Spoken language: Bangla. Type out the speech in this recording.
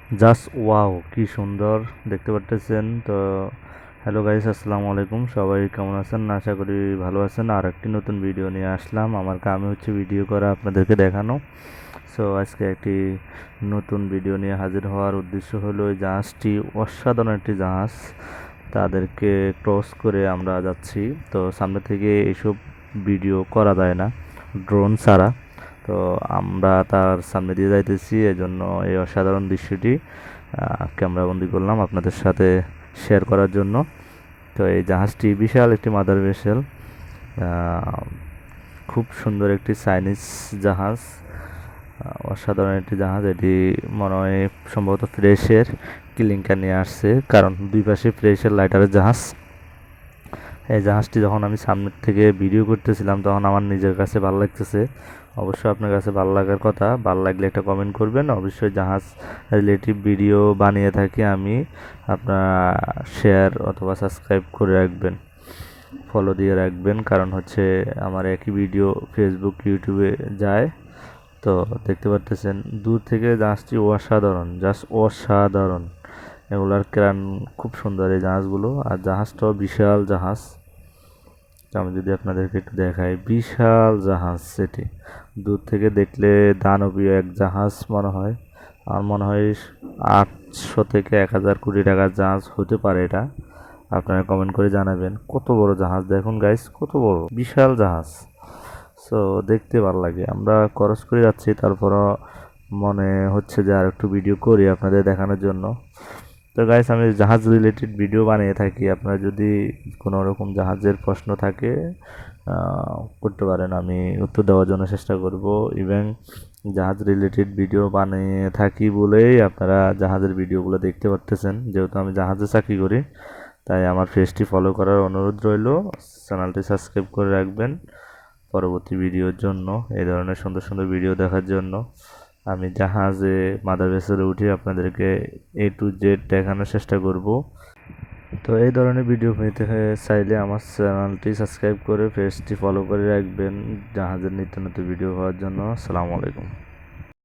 জাস্ট ওয়াও, কি সুন্দর দেখতে পারতেছেন তো। হ্যালো গাইস, আসসালামু আলাইকুম। সবাই কেমন আছেন? আশা করি ভালো আছেন। আর একটি নতুন ভিডিও নিয়ে আসলাম। আমার কাম হচ্ছে ভিডিও করা, আপনাদেরকে দেখানো। সো আজকে একটি নতুন ভিডিও নিয়ে হাজির হওয়ার উদ্দেশ্য হলো এই জাহাজটি অসাধারণ একটি জাহাজ। তাদেরকে ক্রস করে আমরা যাচ্ছি। তো সামনে থেকে এইসব ভিডিও করা যায় না ড্রোন ছাড়া। তো আমরা তার সামনে দিয়ে যাইতেছি, এজন্য এই অসাধারণ দৃশ্যটি ক্যামেরাবন্দি করলাম আপনাদের সাথে শেয়ার করার জন্য। তো এই জাহাজটি বিশাল একটি মাদার ভেসেল, খুব সুন্দর একটি চাইনিজ জাহাজ, অসাধারণ একটি জাহাজ। এটি মনে হয় সম্ভবত ফ্রেশের কিলিংকার নিয়ে আসছে, কারণ দুই পাশে ফ্রেশের লাইটারের জাহাজ। এই জাহাজটি যখন আমি সামনের থেকে ভিডিও করতেছিলাম তখন আমার নিজের কাছে ভালো লাগতেছে। অবশ্যই আপনার কাছে ভালো লাগার কথা। ভালো লাগলে একটা কমেন্ট করবেন। অবশ্যই জাহাজ রিলেটিভ ভিডিও বানিয়ে থাকি আমি, আপনারা শেয়ার অথবা সাবস্ক্রাইব করে রাখবেন, ফলো দিয়ে রাখবেন। কারণ হচ্ছে আমার একই ভিডিও ফেসবুক ইউটিউবে যায়। তো দেখতে পারতেছেন দূর থেকে জাহাজটি অসাধারণ, জাস্ট অসাধারণ। এগুলার ক্রান খুব সুন্দর এই জাহাজগুলো। আর জাহাজটাও বিশাল জাহাজ। আমি যদি আপনাদেরকে একটু দেখাই, বিশাল জাহাজ এটি। দূর থেকে দেখলে দানবীয় এক জাহাজ মনে হয়। আমার মনে হয় 800 থেকে 1000 কোটি টাকার জাহাজ হতে পারে এটা। আপনারা কমেন্ট করে জানাবেন কত বড় জাহাজ। দেখুন গাইস, কত বড় বিশাল জাহাজ। সো দেখতে ভালো লাগে। আমরা খরচ করে যাচ্ছি, তারপরও মনে হচ্ছে যে আর একটু ভিডিও করি আপনাদের দেখানোর জন্য। তো গাইস, আমি জাহাজ রিলেটেড ভিডিও বানিয়ে থাকি। আপনার যদি কোনো রকম জাহাজের প্রশ্ন থাকে করতে পারেন, আমি উত্তর দেওয়ার জন্য চেষ্টা করব। ইভেন জাহাজ রিলেটেড ভিডিও বানিয়ে থাকি বলেই আপনারা জাহাজের ভিডিওগুলো দেখতে পারতেছেন। যেহেতু আমি জাহাজে চাকরি করি, তাই আমার পেজটি ফলো করার অনুরোধ রইল। চ্যানেলটি সাবস্ক্রাইব করে রাখবেন পরবর্তী ভিডিওর জন্য, এই ধরনের সুন্দর সুন্দর ভিডিও দেখার জন্য। আমি জাহাজে মাদার ভেসেলে উঠে আপনাদেরকে A to Z দেখানোর চেষ্টা করব। তো এই ধরনের ভিডিও পেতে চাইলে আমার চ্যানেলটি সাবস্ক্রাইব করে পেজটি ফলো করে রাখবেন জাহাজের নিত্য নতুন ভিডিও পাওয়ার জন্য। আসসালামু আলাইকুম।